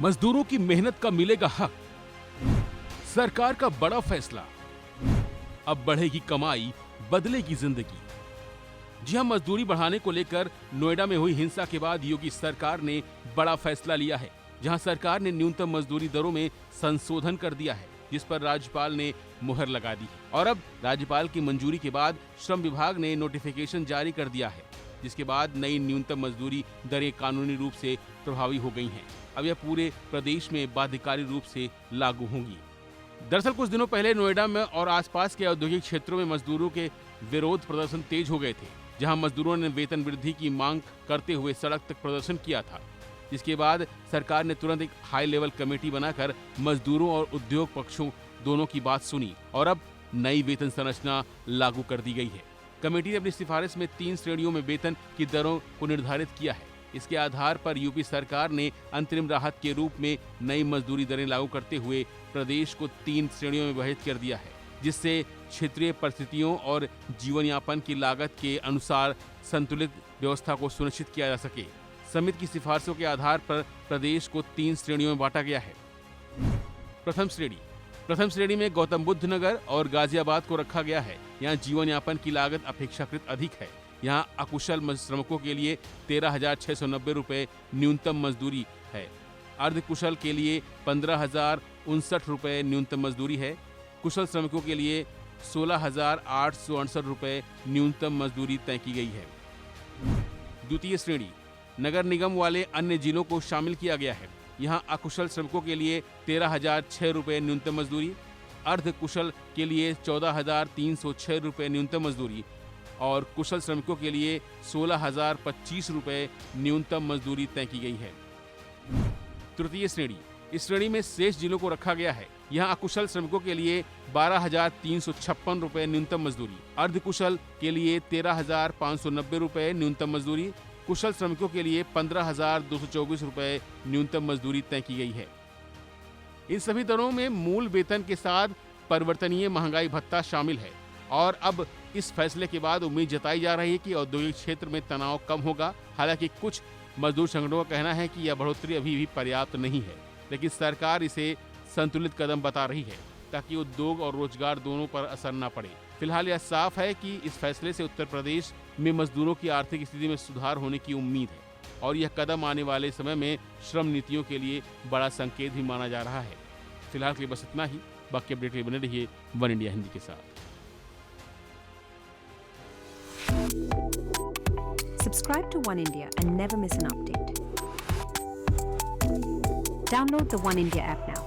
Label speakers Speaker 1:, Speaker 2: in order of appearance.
Speaker 1: मजदूरों की मेहनत का मिलेगा हक। सरकार का बड़ा फैसला, अब बढ़ेगी कमाई, बदलेगी जिंदगी। जी हां, मजदूरी बढ़ाने को लेकर नोएडा में हुई हिंसा के बाद योगी सरकार ने बड़ा फैसला लिया है, जहां सरकार ने न्यूनतम मजदूरी दरों में संशोधन कर दिया है, जिस पर राज्यपाल ने मुहर लगा दी है। और अब राज्यपाल की मंजूरी के बाद श्रम विभाग ने नोटिफिकेशन जारी कर दिया है, जिसके बाद नई न्यूनतम मजदूरी दरें कानूनी रूप से प्रभावी हो गई हैं। अब यह पूरे प्रदेश में बाध्यकारी रूप से लागू होंगी। दरअसल कुछ दिनों पहले नोएडा में और आसपास के औद्योगिक क्षेत्रों में मजदूरों के विरोध प्रदर्शन तेज हो गए थे, जहां मजदूरों ने वेतन वृद्धि की मांग करते हुए सड़क तक प्रदर्शन किया था। जिसके बाद सरकार ने तुरंत एक हाई लेवल कमेटी बनाकर मजदूरों और उद्योग पक्षों दोनों की बात सुनी और अब नई वेतन संरचना लागू कर दी गई है। कमेटी ने अपनी सिफारिश में 3 श्रेणियों में वेतन की दरों को निर्धारित किया है। इसके आधार पर यूपी सरकार ने अंतरिम राहत के रूप में नई मजदूरी दरें लागू करते हुए प्रदेश को 3 श्रेणियों में विभाजित कर दिया है, जिससे क्षेत्रीय परिस्थितियों और जीवन यापन की लागत के अनुसार संतुलित व्यवस्था को सुनिश्चित किया जा सके। समिति की सिफारिशों के आधार पर प्रदेश को 3 श्रेणियों में बांटा गया है। प्रथम श्रेणी में गौतम बुद्ध नगर और गाजियाबाद को रखा गया है। यहाँ जीवन यापन की लागत अपेक्षाकृत अधिक है। यहाँ अकुशल श्रमिकों के लिए 13,690 रुपए न्यूनतम मजदूरी है। अर्धकुशल के लिए 15,059 रुपए न्यूनतम मजदूरी है। कुशल श्रमिकों के लिए 16,868 रुपए न्यूनतम मजदूरी तय की गई है। द्वितीय श्रेणी नगर निगम वाले अन्य जिलों को शामिल किया गया है। यहाँ अकुशल श्रमिकों के लिए 13,006 रुपए न्यूनतम मजदूरी, अर्ध कुशल के लिए 14,306 रुपए न्यूनतम मजदूरी और कुशल श्रमिकों के लिए 16,025 रुपए न्यूनतम मजदूरी तय की गई है। तृतीय श्रेणी, इस श्रेणी में शेष जिलों को रखा गया है। यहाँ अकुशल श्रमिकों के लिए 12,356 रुपए न्यूनतम मजदूरी, अर्धकुशल के लिए 13,590 रुपए न्यूनतम मजदूरी, कुशल श्रमिकों के लिए 15,224 रुपए न्यूनतम मजदूरी तय की गई है। इन सभी दरों में मूल वेतन के साथ परिवर्तनीय महंगाई भत्ता शामिल है और अब इस फैसले के बाद उम्मीद जताई जा रही है कि औद्योगिक क्षेत्र में तनाव कम होगा। हालांकि कुछ मजदूर संगठनों का कहना है कि यह बढ़ोतरी अभी भी पर्याप्त नहीं है, लेकिन सरकार इसे संतुलित कदम बता रही है ताकि उद्योग और रोजगार दोनों पर असर न पड़े। फिलहाल यह साफ है कि इस फैसले से उत्तर प्रदेश में मजदूरों की आर्थिक स्थिति में सुधार होने की उम्मीद है और यह कदम आने वाले समय में श्रम नीतियों के लिए बड़ा संकेत भी माना जा रहा है। फिलहाल के लिए बस इतना ही। बाकी अपडेट के लिए बने रहिए वन इंडिया हिंदी के साथ।
Speaker 2: Subscribe to One India and never miss an update. Download the One India app now.